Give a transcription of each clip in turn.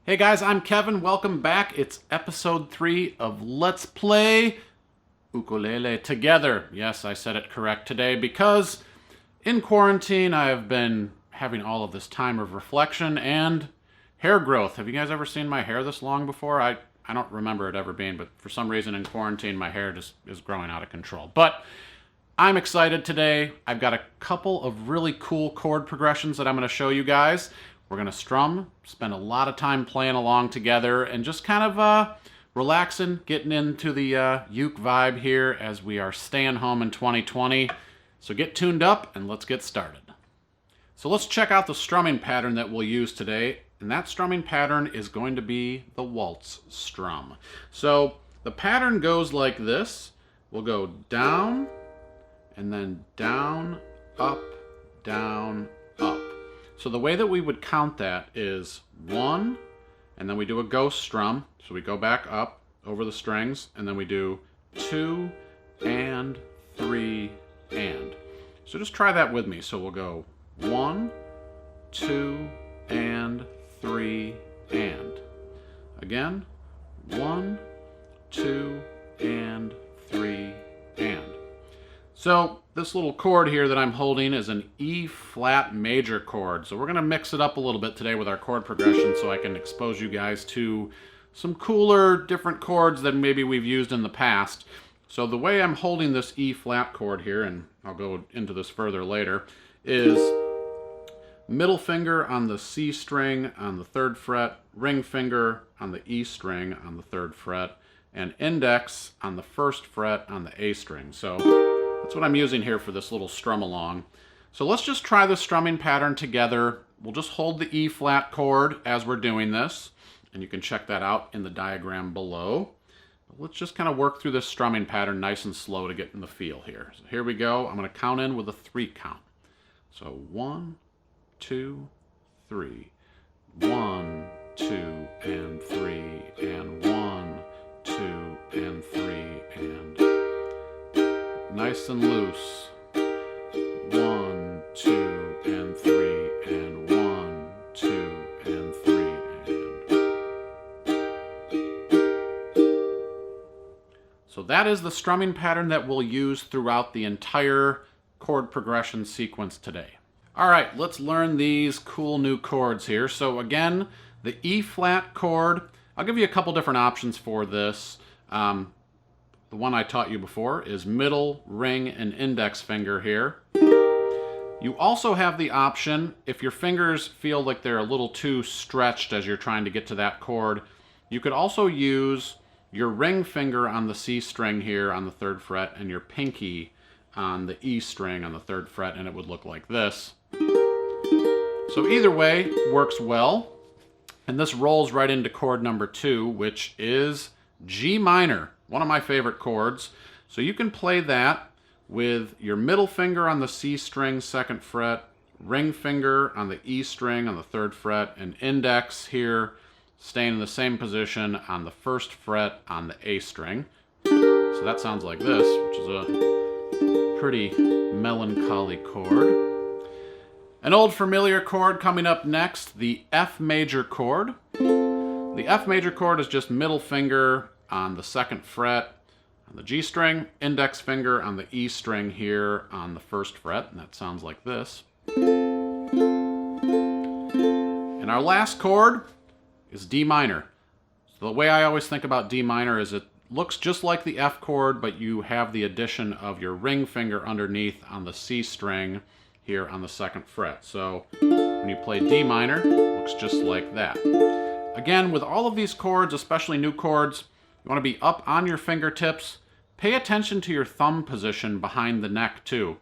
Hey guys, I'm Kevin. Welcome back. It's episode 3 of Let's Play Ukulele Together. Yes, I said it correct today because in quarantine I have been having all of this time of reflection and hair growth. Have you guys ever seen my hair this long before? I don't remember it ever being, but for some reason in quarantine my hair just is growing out of control. But I'm excited today. I've got a couple of really cool chord progressions that I'm going to show you guys. We're going to strum, spend a lot of time playing along together, and just kind of relaxing, getting into the uke vibe here as we are staying home in 2020. So get tuned up and let's get started. So let's check out the strumming pattern that we'll use today. And that strumming pattern is going to be the waltz strum. So the pattern goes like this. We'll go down, and then down, up, down, up. So the way that we would count that is 1, and then we do a ghost strum. So we go back up over the strings, and then we do 2 and 3 and. So just try that with me. So we'll go 1, 2, and 3 and. Again, 1, 2, and 3 and. So this little chord here that I'm holding is an E flat major chord. So we're going to mix it up a little bit today with our chord progression so I can expose you guys to some cooler, different chords than maybe we've used in the past. So the way I'm holding this E flat chord here, and I'll go into this further later, is middle finger on the C string on the 3rd fret, ring finger on the E string on the 3rd fret, and index on the 1st fret on the A string. So that's what I'm using here for this little strum along. So let's just try the strumming pattern together. We'll just hold the E flat chord as we're doing this, and you can check that out in the diagram below. But let's just kind of work through this strumming pattern nice and slow to get in the feel here. So here we go. I'm going to count in with a 3 count. So 1, 2, 3. 1, 2, and 3, and 1, 2, and 3, and. Nice and loose. 1, 2, and 3, and 1, 2, and 3, and. So that is the strumming pattern that we'll use throughout the entire chord progression sequence today. All right, let's learn these cool new chords here. So again, the E flat chord, I'll give you a couple different options for this. The one I taught you before is middle, ring, and index finger here. You also have the option, if your fingers feel like they're a little too stretched as you're trying to get to that chord, you could also use your ring finger on the C string here on the 3rd fret and your pinky on the E string on the 3rd fret, and it would look like this. So either way works well. And this rolls right into chord number 2, which is G minor. One of my favorite chords. So you can play that with your middle finger on the C string 2nd fret, ring finger on the E string on the 3rd fret, and index here staying in the same position on the 1st fret on the A string. So that sounds like this, which is a pretty melancholy chord. An old familiar chord coming up next, the F major chord. The F major chord is just middle finger on the 2nd fret on the G string, index finger on the E string here on the 1st fret, and that sounds like this. And our last chord is D minor. So the way I always think about D minor is it looks just like the F chord, but you have the addition of your ring finger underneath on the C string here on the 2nd fret. So when you play D minor, it looks just like that. Again, with all of these chords, especially new chords, you want to be up on your fingertips. Pay attention to your thumb position behind the neck too.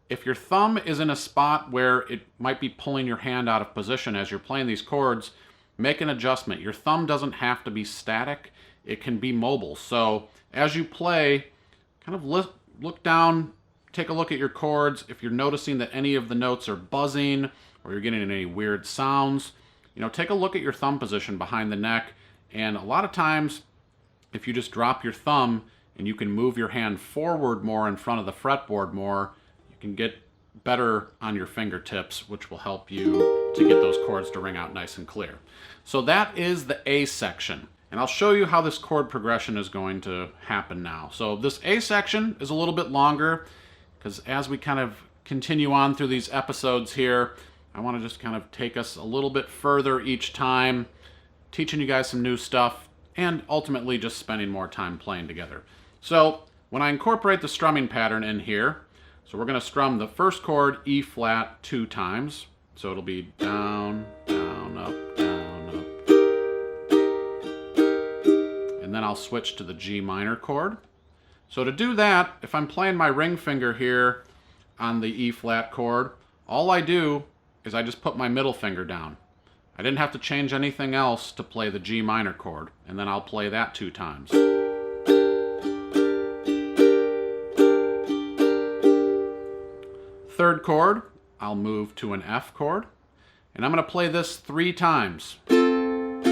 If your thumb is in a spot where it might be pulling your hand out of position as you're playing these chords, make an adjustment. Your thumb doesn't have to be static. It can be mobile. So as you play, kind of look down, take a look at your chords. If you're noticing that any of the notes are buzzing or you're getting any weird sounds, take a look at your thumb position behind the neck. And a lot of times, if you just drop your thumb and you can move your hand forward more in front of the fretboard more, you can get better on your fingertips, which will help you to get those chords to ring out nice and clear. So that is the A section. And I'll show you how this chord progression is going to happen now. So this A section is a little bit longer because as we kind of continue on through these episodes here, I want to just kind of take us a little bit further each time, teaching you guys some new stuff, and ultimately just spending more time playing together. So when I incorporate the strumming pattern in here, so we're going to strum the first chord E flat 2 times. So it'll be down, down, up, down, up. And then I'll switch to the G minor chord. So to do that, if I'm playing my ring finger here on the E flat chord, all I do is I just put my middle finger down. I didn't have to change anything else to play the G minor chord, and then I'll play that 2 times. Third chord, I'll move to an F chord, and I'm going to play this 3 times. And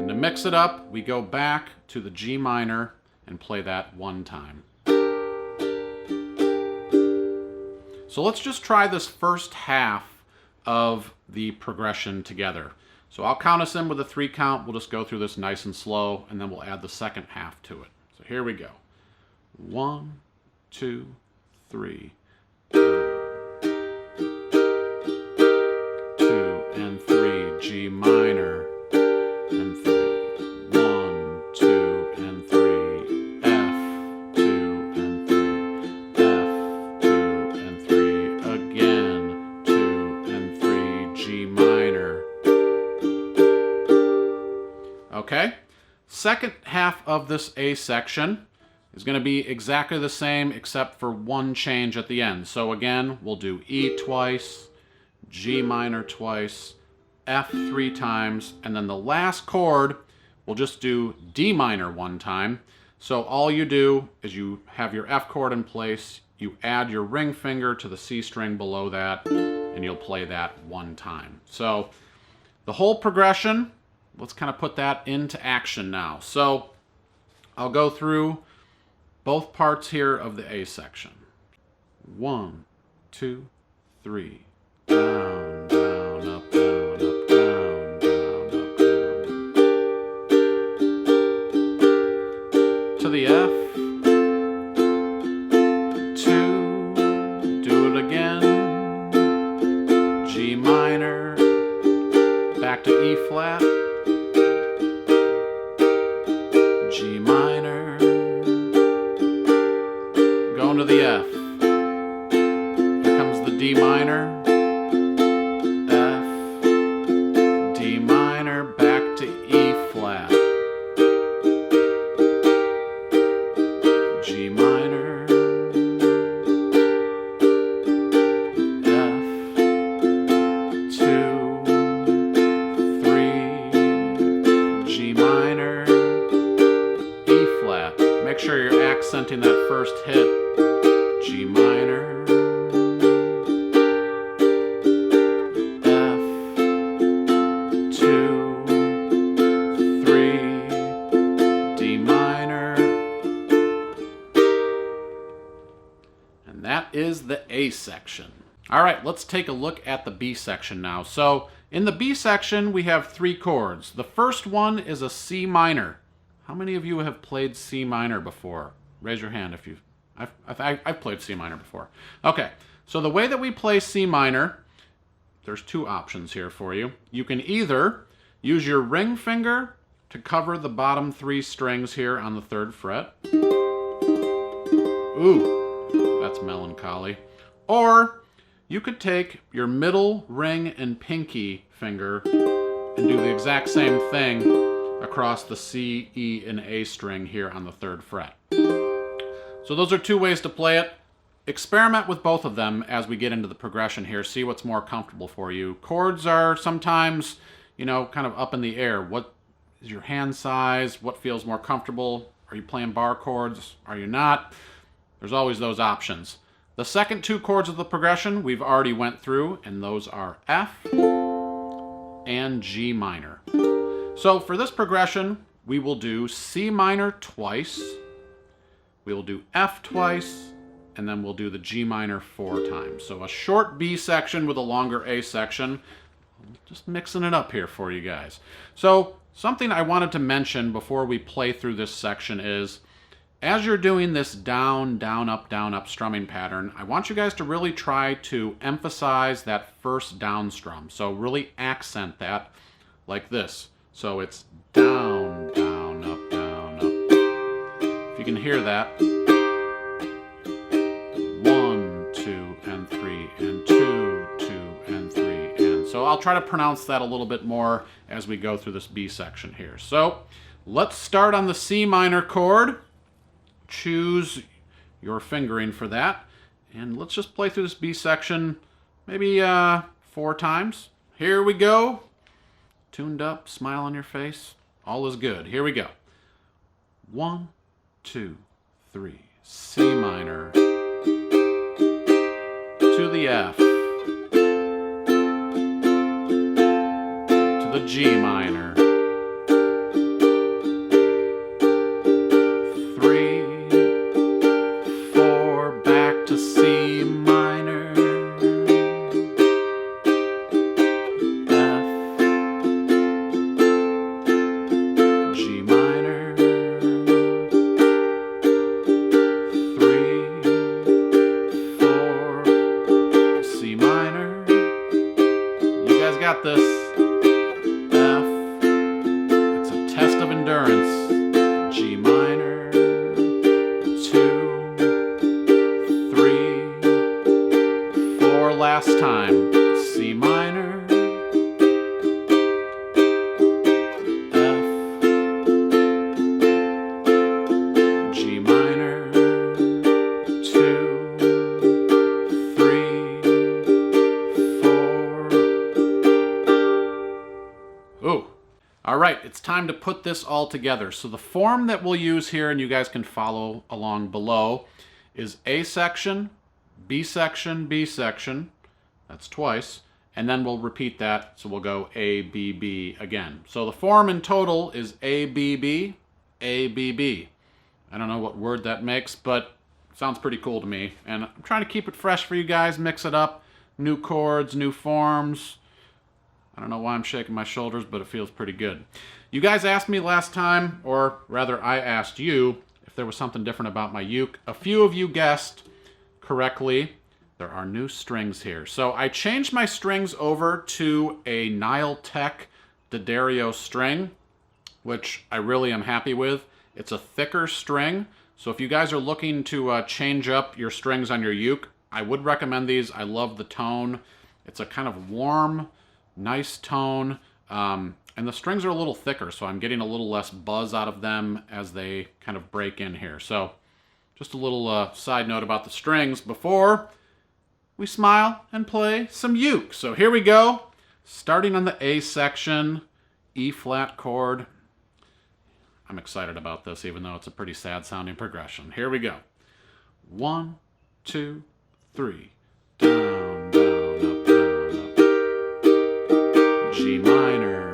to mix it up, we go back to the G minor and play that 1 time. So let's just try this first half of the progression together. So I'll count us in with a 3 count. We'll just go through this nice and slow, and then we'll add the second half to it. So here we go. 1, 2, 3. 2 and 3, G minor, and 3. 1, 2 and 3, F, 2 and 3, F, 2 and 3, again, 2 and 3, G minor. Okay? Second half of this A section is going to be exactly the same except for 1 change at the end. So again, we'll do E twice, G minor twice, F 3 times, and then the last chord, we'll just do D minor 1 time. So all you do is you have your F chord in place, you add your ring finger to the C string below that, and you'll play that 1 time. So the whole progression, let's kind of put that into action now. So I'll go through both parts here of the A section. 1, 2, 3. Down, down, up, down, up, down, down, up, down. To the F. 2. Do it again. G minor. Back to E flat. G minor, going to the F, here comes the D minor, F, D minor, back to E flat, G minor, F, 2, 3, G minor, make sure you're accenting that first hit. G minor, F, 2, 3, D minor. And that is the A section. All right, let's take a look at the B section now. So in the B section, we have 3 chords. The first one is a C minor. How many of you have played C minor before? Raise your hand if you've... I've played C minor before. Okay, so the way that we play C minor, there's 2 options here for you. You can either use your ring finger to cover the bottom 3 strings here on the 3rd fret. Ooh, that's melancholy. Or you could take your middle ring and pinky finger and do the exact same thing across the C, E, and A string here on the 3rd fret. So those are 2 ways to play it. Experiment with both of them as we get into the progression here. See what's more comfortable for you. Chords are sometimes, you know, kind of up in the air. What is your hand size? What feels more comfortable? Are you playing bar chords? Are you not? There's always those options. The second 2 chords of the progression we've already went through, and those are F and G minor. So for this progression, we will do C minor twice, we will do F twice, and then we'll do the G minor 4 times. So a short B section with a longer A section. Just mixing it up here for you guys. So something I wanted to mention before we play through this section is, as you're doing this down, down, up strumming pattern, I want you guys to really try to emphasize that first down strum. So really accent that like this. So it's down, down, up, down, up. If you can hear that. 1, 2, and 3, and 2, 2, and 3, and so I'll try to pronounce that a little bit more as we go through this B section here. So let's start on the C minor chord. Choose your fingering for that. And let's just play through this B section maybe 4 times. Here we go. Tuned up, smile on your face. All is good. Here we go. 1, 2, 3. C minor. To the F. To the G minor. 3, 4, back to C minor. F, G minor. 3, 4, C minor. You guys got this. F, it's a test of endurance. G minor. 2, 3, 4, last time. C minor. F, G minor. 2, 3, 4. Ooh. All right, it's time to put this all together. So the form that we'll use here, and you guys can follow along below, is A section, B section, B section. That's twice. And then we'll repeat that. So we'll go A, B, B again. So the form in total is A, B, B, A, B, B. I don't know what word that makes, but it sounds pretty cool to me. And I'm trying to keep it fresh for you guys, mix it up. New chords, new forms. I don't know why I'm shaking my shoulders, but it feels pretty good. You guys asked me last time, or rather I asked you, if there was something different about my uke. A few of you guessed correctly. There are new strings here. So I changed my strings over to a Nile Tech D'Addario string, which I really am happy with. It's a thicker string. So if you guys are looking to change up your strings on your uke, I would recommend these. I love the tone. It's a kind of warm, nice tone, and the strings are a little thicker, so I'm getting a little less buzz out of them as they kind of break in here. So just a little side note about the strings before we smile and play some uke. So here we go, starting on the A section, E flat chord. I'm excited about this, even though it's a pretty sad sounding progression. Here we go. 1, 2, 3, down, down, up, down, up. G minor,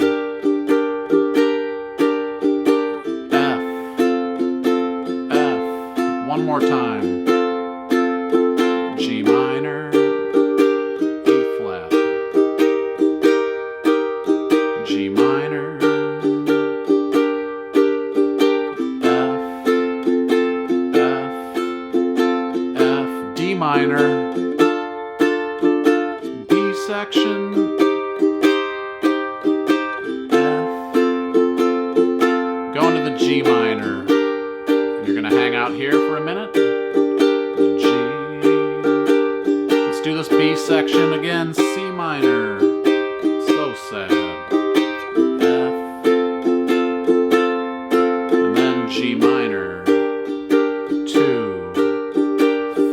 F, F, one more time, G minor, E flat, G minor, F, F, F, D minor, B section, G minor. And you're going to hang out here for a minute. G. Let's do this B section again. C minor. So sad. F. And then G minor. 2,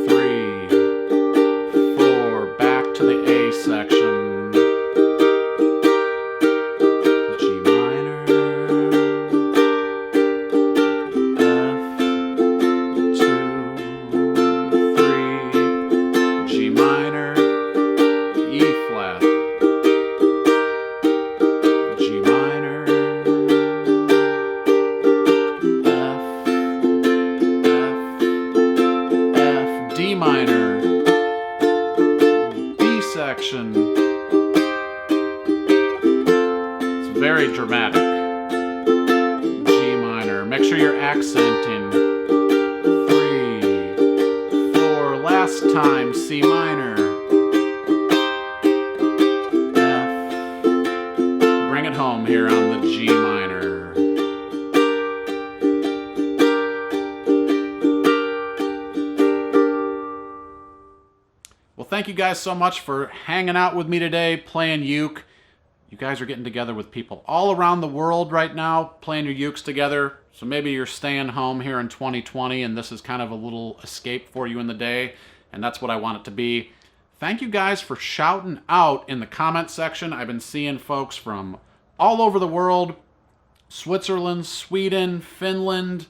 3, 4. Back to the A section. G minor, E flat, minor, B section. It's very dramatic. G minor. Make sure you're accenting. 3, 4. Last time, C minor. F. Bring it home here on the G minor. Well, thank you guys so much for hanging out with me today, playing uke. You guys are getting together with people all around the world right now, playing your ukes together. So maybe you're staying home here in 2020, and this is kind of a little escape for you in the day, and that's what I want it to be. Thank you guys for shouting out in the comment section. I've been seeing folks from all over the world, Switzerland, Sweden, Finland,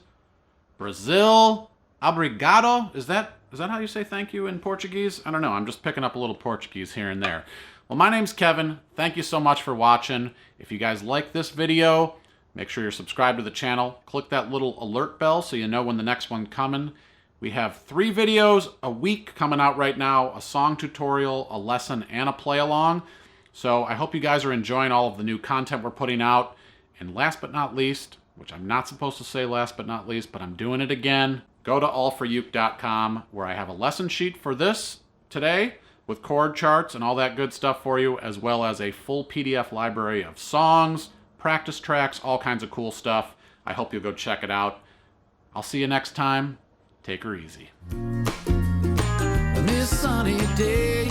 Brazil. Obrigado. Is that how you say thank you in Portuguese? I don't know. I'm just picking up a little Portuguese here and there. Well, my name's Kevin. Thank you so much for watching. If you guys like this video, make sure you're subscribed to the channel. Click that little alert bell so you know when the next one's coming. We have 3 videos a week coming out right now, a song tutorial, a lesson, and a play-along. So I hope you guys are enjoying all of the new content we're putting out. And last but not least, which I'm not supposed to say last but not least, but I'm doing it again, go to AllForUke.com where I have a lesson sheet for this today with chord charts and all that good stuff for you, as well as a full PDF library of songs, practice tracks, all kinds of cool stuff. I hope you'll go check it out. I'll see you next time. Take her easy. This sunny day